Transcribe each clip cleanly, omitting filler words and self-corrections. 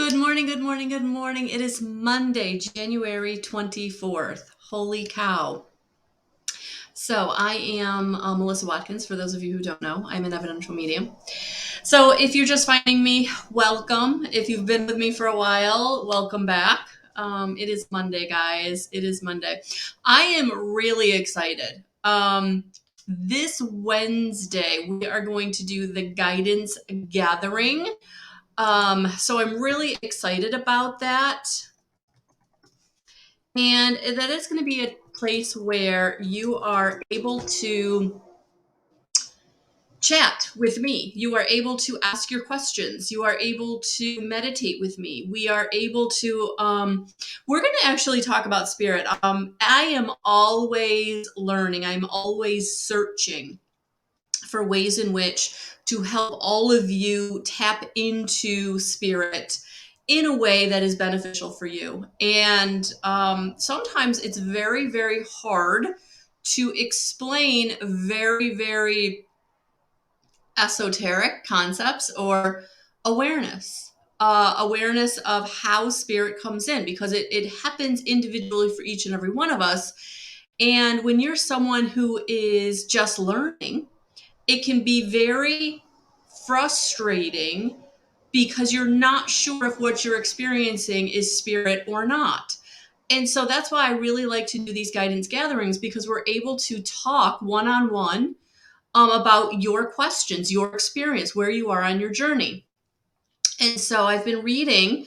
Good morning, good morning, good morning. It is Monday, January 24th. Holy cow. So I am Melissa Watkins. For those of you who don't know, I'm an evidential medium. So if you're just finding me, welcome. If you've been with me for a while, welcome back. It is Monday, guys. It is Monday. I am really excited. This Wednesday, we are going to do the guidance gathering. So I'm really excited about that. And that is going to be a place where you are able to chat with me. You are able to ask your questions. You are able to meditate with me. We are able to, we're going to actually talk about spirit. I am always learning. I'm always searching for ways in which to help all of you tap into spirit in a way that is beneficial for you. And sometimes it's very, very hard to explain very, very esoteric concepts or awareness. Awareness of how spirit comes in, because it happens individually for each and every one of us. And when you're someone who is just learning, it can be very frustrating because you're not sure if what you're experiencing is spirit or not. And so that's why I really like to do these guidance gatherings, because we're able to talk one-on-one about your questions, your experience, where you are on your journey. And so I've been reading,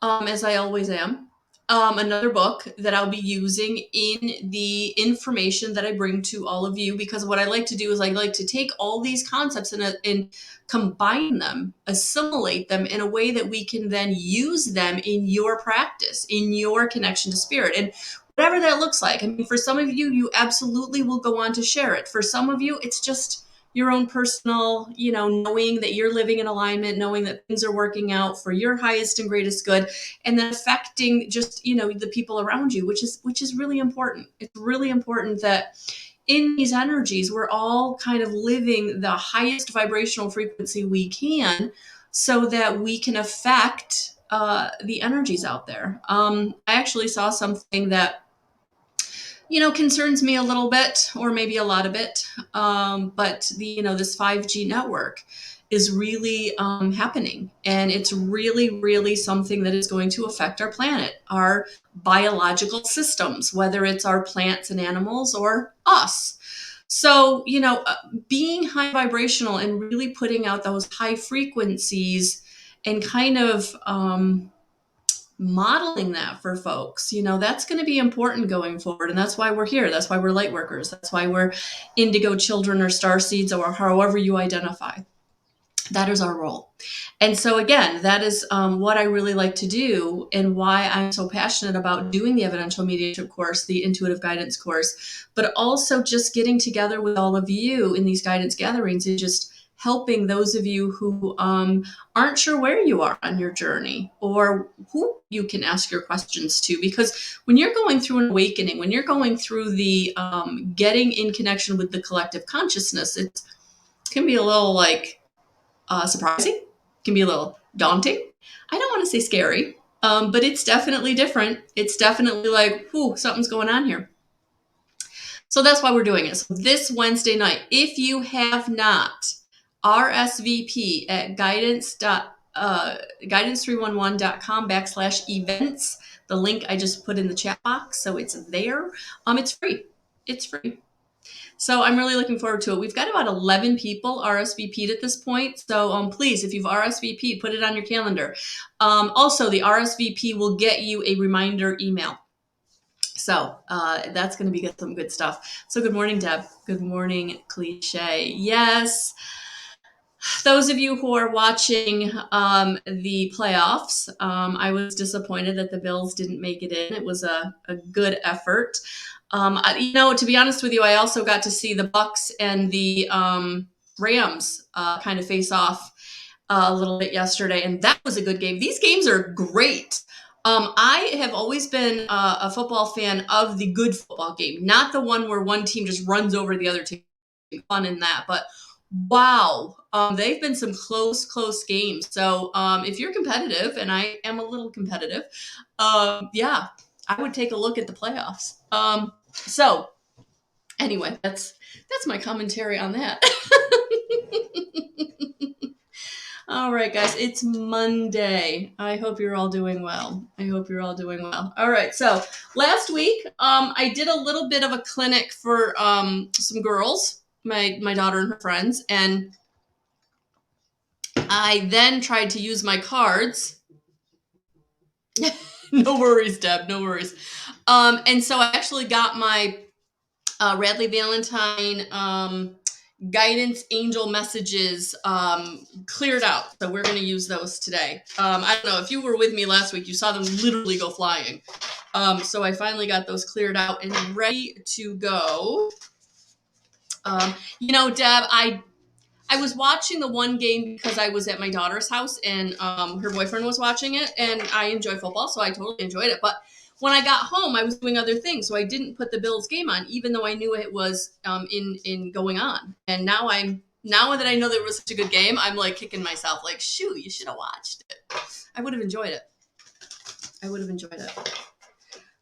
as I always am, another book that I'll be using in the information that I bring to all of you, because what I like to do is I like to take all these concepts and combine them, assimilate them in a way that we can then use them in your practice, in your connection to spirit. And whatever that looks like. I mean, for some of you, you absolutely will go on to share it. For some of you, it's just your own personal, knowing that you're living in alignment, knowing that things are working out for your highest and greatest good, and then affecting just, the people around you, which is really important. It's really important that in these energies, we're all kind of living the highest vibrational frequency we can so that we can affect the energies out there. I actually saw something that concerns me a little bit, or maybe a lot of it. But this 5G network is really happening, and it's really, really something that is going to affect our planet, our biological systems, whether it's our plants and animals or us. So, being high vibrational and really putting out those high frequencies and kind of modeling that for folks, that's going to be important going forward. And that's why we're here. That's why we're light workers. That's why we're indigo children or star seeds, or however you identify. That is our role. And so again, that is what I really like to do, and why I'm so passionate about doing the evidential mediumship course, the intuitive guidance course, but also just getting together with all of you in these guidance gatherings and just helping those of you who aren't sure where you are on your journey, or who you can ask your questions to. Because when you're going through an awakening, when you're going through the getting in connection with the collective consciousness, it can be a little surprising, can be a little daunting. I don't want to say scary, but it's definitely different. It's definitely like, whew, something's going on here. So that's why we're doing it. So this Wednesday night, if you have not RSVP at guidance311.com/events, the link I just put in the chat box, so it's there. It's free. It's free. So I'm really looking forward to it. We've got about 11 people RSVP'd at this point. So please, if you've RSVP'd, put it on your calendar. Also, the RSVP will get you a reminder email. So that's going to be some good stuff. So good morning, Deb. Good morning, Cliche. Yes. Those of you who are watching the playoffs, I was disappointed that the Bills didn't make it in. It was a good effort. To be honest with you, I also got to see the Bucks and the Rams kind of face off a little bit yesterday, and that was a good game. These games are great. I have always been a football fan of the good football game, not the one where one team just runs over the other team. Fun in that, but Wow. They've been some close games. So if you're competitive, and I am a little competitive, yeah, I would take a look at the playoffs. So anyway, that's my commentary on that. All right, guys, it's Monday. I hope you're all doing well. All right, so last week, I did a little bit of a clinic for some girls, my daughter and her friends, and I then tried to use my cards. No worries, Deb, no worries. And so I actually got my Radleigh Valentine guidance angel messages cleared out. So we're going to use those today. I don't know if you were with me last week, you saw them literally go flying. So I finally got those cleared out and ready to go. Deb, I was watching the one game because I was at my daughter's house and her boyfriend was watching it, and I enjoy football, so I totally enjoyed it. But when I got home, I was doing other things, so I didn't put the Bills game on, even though I knew it was in going on. And now that I know that it was such a good game, I'm like kicking myself, like, shoot, you should have watched it. I would have enjoyed it.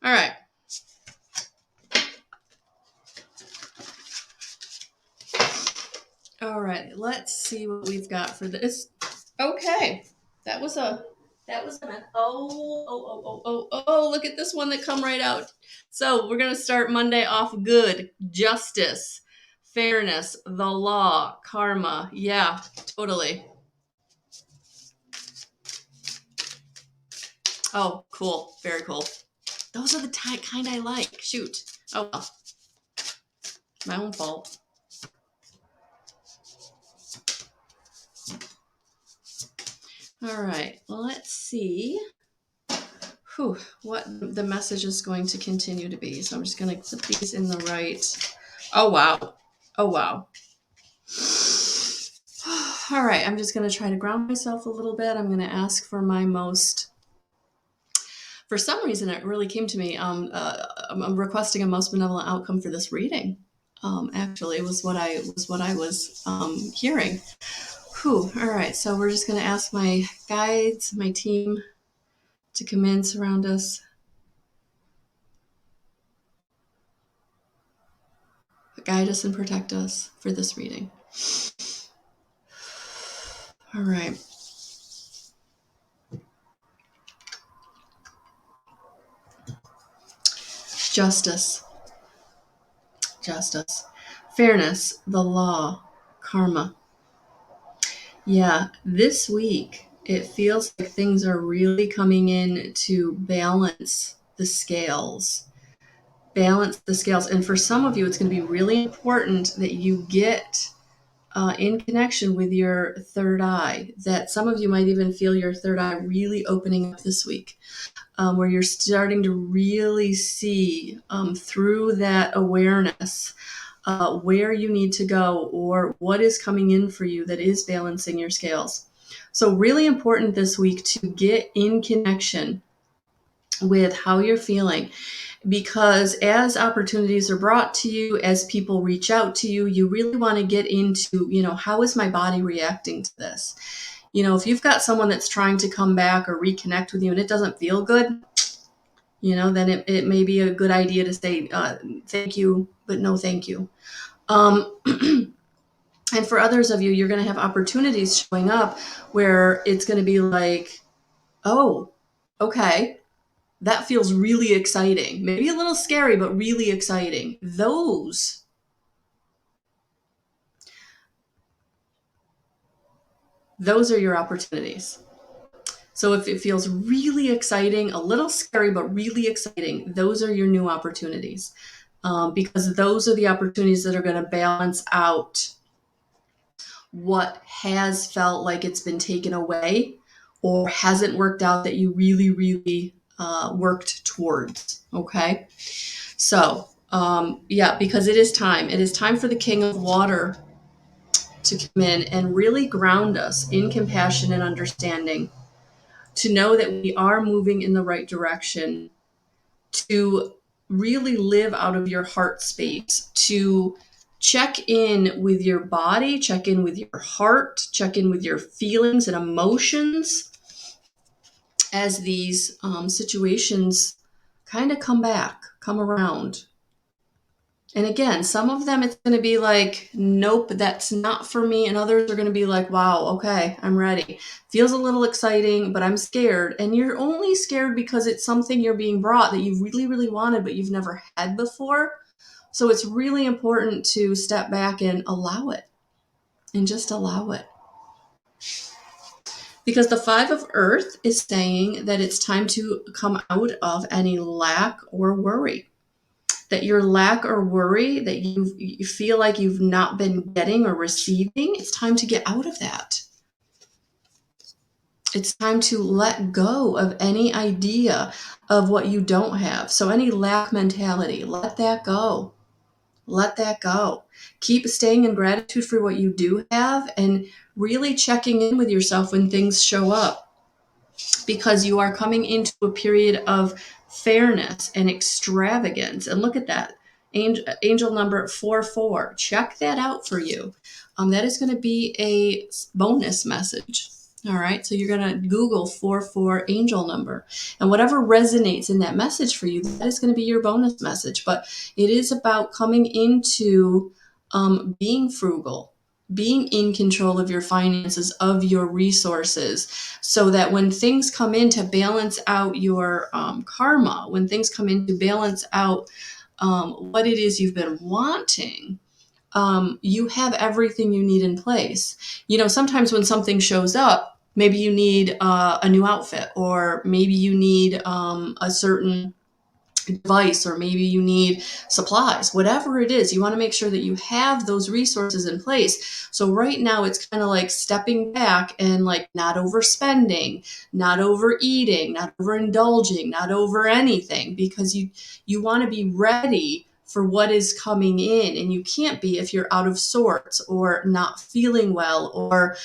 All right. All right, let's see what we've got for this. Okay, that was a mess. Oh, look at this one that come right out. So we're going to start Monday off good. Justice, fairness, the law, karma. Yeah, totally. Oh, cool. Very cool. Those are the kind I like. Shoot. Oh, well. My own fault. All right, well, let's see what the message is going to continue to be. So I'm just going to put these in the right. Oh, wow. All right, I'm just going to try to ground myself a little bit. I'm going to ask for my most, for some reason, it really came to me. I'm requesting a most benevolent outcome for this reading. Actually, it was what I was hearing. All right, so we're just going to ask my guides, my team, to come in, surround us, guide us, and protect us for this reading. All right. Justice, fairness, the law, karma. Yeah, this week it feels like things are really coming in to balance the scales. And for some of you, it's going to be really important that you get in connection with your third eye, that some of you might even feel your third eye really opening up this week, where you're starting to really see through that awareness where you need to go or what is coming in for you that is balancing your scales. So really important this week to get in connection with how you're feeling, because as opportunities are brought to you, as people reach out to you, you really want to get into, how is my body reacting to this? If you've got someone that's trying to come back or reconnect with you and it doesn't feel good, then it may be a good idea to say thank you, but no thank you. And for others of you, you're going to have opportunities showing up where it's going to be like, oh, okay, that feels really exciting. Maybe a little scary, but really exciting. Those are your opportunities. So if it feels really exciting, a little scary, but really exciting, those are your new opportunities. Because those are the opportunities that are going to balance out what has felt like it's been taken away or hasn't worked out that you really, really worked towards. Okay. So, because it is time. It is time for the King of Water to come in and really ground us in compassion and understanding, to know that we are moving in the right direction, to really live out of your heart space, to check in with your body, check in with your heart, check in with your feelings and emotions as these situations kind of come back, come around. And again, some of them it's going to be like, nope, that's not for me. And others are going to be like, wow, okay, I'm ready. Feels a little exciting, but I'm scared. And you're only scared because it's something you're being brought that you really, really wanted, but you've never had before. So it's really important to step back and allow it, and just allow it. Because the Five of Earth is saying that it's time to come out of any lack or worry. That your lack or worry that you feel like you've not been getting or receiving, it's time to get out of that. It's time to let go of any idea of what you don't have. So any lack mentality, let that go. Let that go. Keep staying in gratitude for what you do have and really checking in with yourself when things show up, because you are coming into a period of fairness and extravagance. And look at that. Angel number 44. Check that out for you. That is going to be a bonus message. All right. So you're going to Google 44 angel number, and whatever resonates in that message for you, that is going to be your bonus message. But it is about coming into being frugal, being in control of your finances, of your resources, so that when things come in to balance out your karma, when things come in to balance out what it is you've been wanting, you have everything you need in place. You know, sometimes when something shows up, maybe you need a new outfit, or maybe you need a certain device, or maybe you need supplies. Whatever it is, you want to make sure that you have those resources in place. So right now it's kind of like stepping back and like not overspending, not overeating, not overindulging, not over anything, because you want to be ready for what is coming in. And you can't be if you're out of sorts or not feeling well or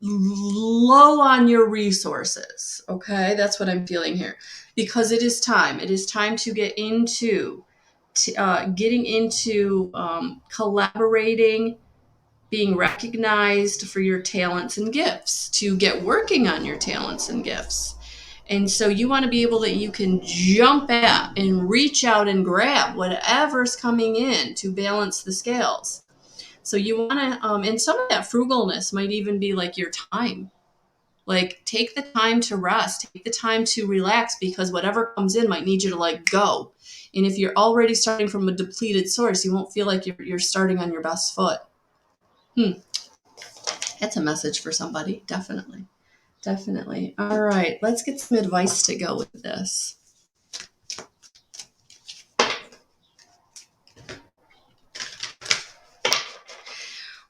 low on your resources. Okay, that's what I'm feeling here. Because it is time. It is time to get into getting into collaborating, being recognized for your talents and gifts, to get working on your talents and gifts. And so you want to be able that you can jump at and reach out and grab whatever's coming in to balance the scales. So you want to, and some of that frugalness might even be like your time. Like, take the time to rest, take the time to relax, because whatever comes in might need you to like go. And if you're already starting from a depleted source, you won't feel like you're starting on your best foot. That's a message for somebody. Definitely. Definitely. All right. Let's get some advice to go with this.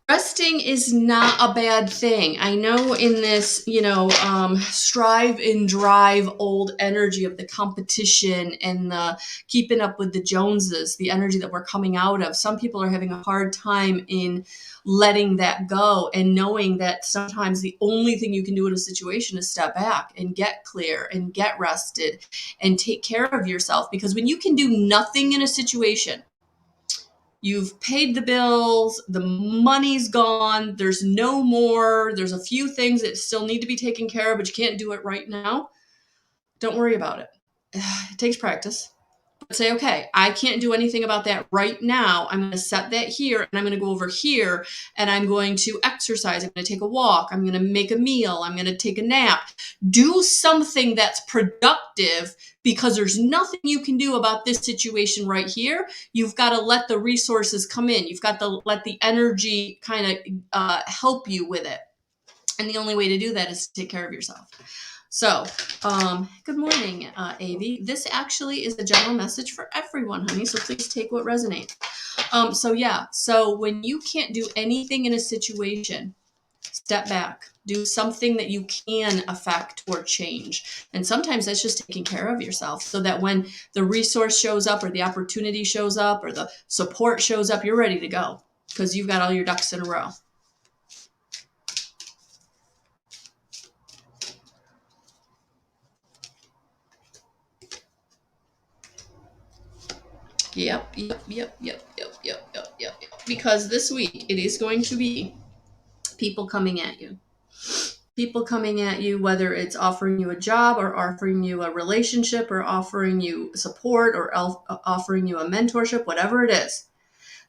Resting is not a bad thing. I know in this, strive and drive old energy of the competition and the keeping up with the Joneses, the energy that we're coming out of, some people are having a hard time in letting that go and knowing that sometimes the only thing you can do in a situation is step back and get clear and get rested and take care of yourself. Because when you can do nothing in a situation, you've paid the bills, the money's gone, there's no more, there's a few things that still need to be taken care of, but you can't do it right now, don't worry about it. It takes practice. But say, okay, I can't do anything about that right now. I'm going to set that here, and I'm going to go over here, and I'm going to exercise. I'm going to take a walk. I'm going to make a meal. I'm going to take a nap. Do something that's productive, because there's nothing you can do about this situation right here. You've got to let the resources come in. You've got to let the energy kind of help you with it. And the only way to do that is to take care of yourself. So, good morning, Avi. This actually is a general message for everyone, honey. So please take what resonates. So when you can't do anything in a situation, step back. Do something that you can affect or change. And sometimes that's just taking care of yourself, so that when the resource shows up or the opportunity shows up or the support shows up, you're ready to go because you've got all your ducks in a row. Yep. Because this week it is going to be people coming at you. People coming at you, whether it's offering you a job or offering you a relationship or offering you support or offering you a mentorship, whatever it is.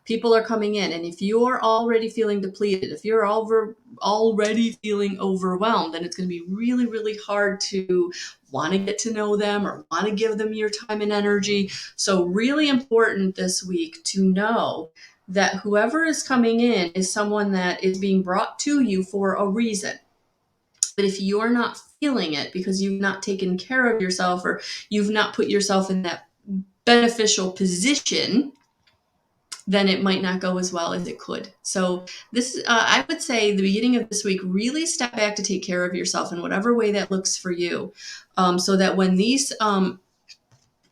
People are coming in, and if you're already feeling depleted, if you're already feeling overwhelmed, then it's going to be really, really hard to want to get to know them or want to give them your time and energy. So really important this week to know that whoever is coming in is someone that is being brought to you for a reason. But if you're not feeling it because you've not taken care of yourself or you've not put yourself in that beneficial position, then it might not go as well as it could. So this, I would say the beginning of this week, really step back to take care of yourself in whatever way that looks for you, so that when these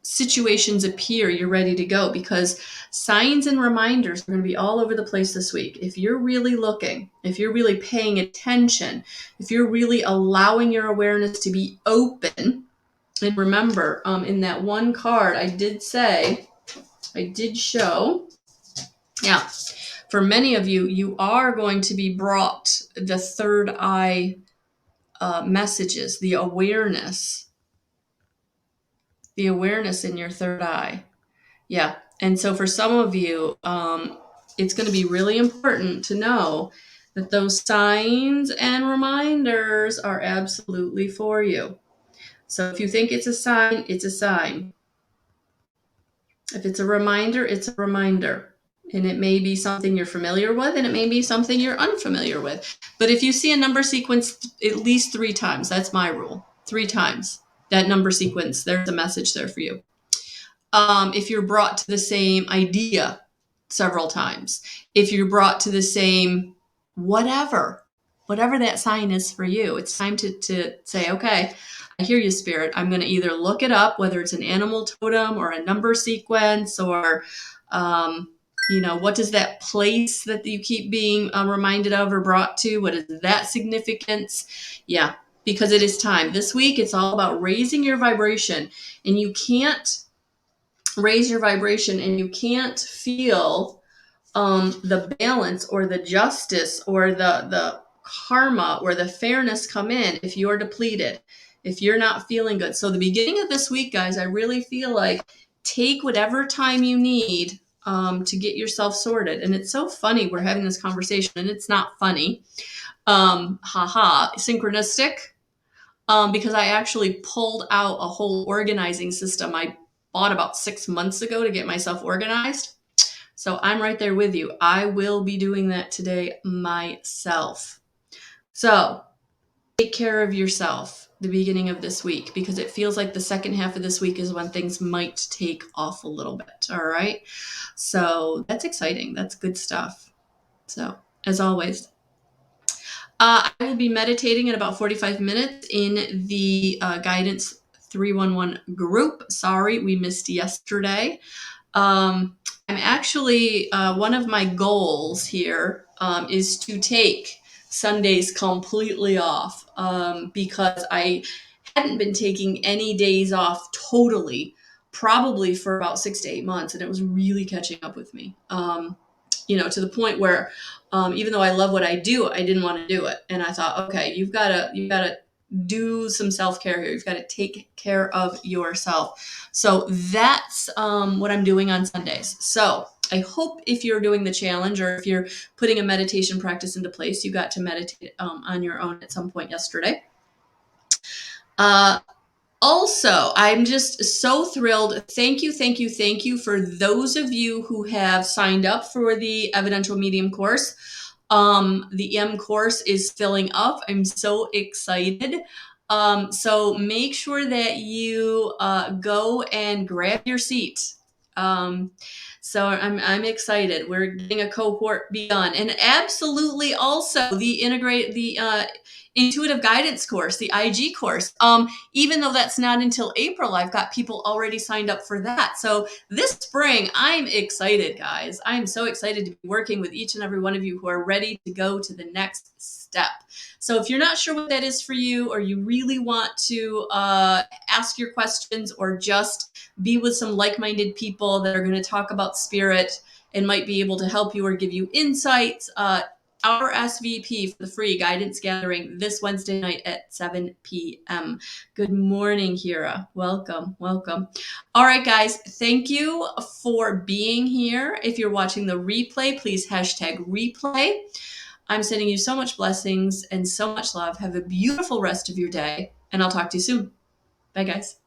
situations appear, you're ready to go, because signs and reminders are going to be all over the place this week. If you're really looking, if you're really paying attention, if you're really allowing your awareness to be open, and remember, in that one card, I did show, yeah, for many of you, you are going to be brought the third eye messages, the awareness in your third eye. Yeah. And so for some of you, it's going to be really important to know that those signs and reminders are absolutely for you. So if you think it's a sign, it's a sign. If it's a reminder, it's a reminder. And it may be something you're familiar with, and it may be something you're unfamiliar with. But if you see a number sequence at least 3 times, that's my rule. 3 times, that number sequence, there's a message there for you. If you're brought to the same idea several times, if you're brought to the same whatever that sign is for you, it's time to say, okay, I hear you, Spirit. I'm going to either look it up, whether it's an animal totem or a number sequence, or, what is that place that you keep being reminded of or brought to? What is that significance? Yeah, because it is time. This week, it's all about raising your vibration, and you can't raise your vibration and you can't feel the balance or the justice or the karma or the fairness come in if you're depleted, if you're not feeling good. So the beginning of this week, guys, I really feel like take whatever time you need to get yourself sorted. And it's so funny we're having this conversation, and it's not funny. Synchronistic. Because I actually pulled out a whole organizing system I bought about 6 months ago to get myself organized. So I'm right there with you. I will be doing that today myself. So take care of yourself the beginning of this week, because it feels like the second half of this week is when things might take off a little bit. All right. So that's exciting. That's good stuff. So as always, I will be meditating in about 45 minutes in the Guidance 311 group. Sorry, we missed yesterday. I'm actually, one of my goals here is to take Sundays completely off, because I hadn't been taking any days off totally, probably for about 6 to 8 months, and it was really catching up with me. To the point where, even though I love what I do, I didn't want to do it. And I thought, okay, you've got to do some self-care here. You've got to take care of yourself. So that's what I'm doing on Sundays. So I hope if you're doing the challenge, or if you're putting a meditation practice into place, you got to meditate on your own at some point yesterday. Also, I'm just so thrilled. Thank you for those of you who have signed up for the Evidential Medium course. The M course is filling up. I'm so excited. So make sure that you go and grab your seat. So I'm excited. We're getting a cohort begun, and absolutely also the intuitive guidance course, the IG course. Even though that's not until April, I've got people already signed up for that. So this spring, I'm excited, guys. I'm so excited to be working with each and every one of you who are ready to go to the next step. So if you're not sure what that is for you, or you really want to ask your questions, or just be with some like-minded people that are going to talk about spirit and might be able to help you or give you insights, our SVP for the free guidance gathering this Wednesday night at 7 p.m. Good morning, Hira. Welcome, welcome. All right, guys, thank you for being here. If you're watching the replay, please hashtag replay. I'm sending you so much blessings and so much love. Have a beautiful rest of your day, and I'll talk to you soon. Bye, guys.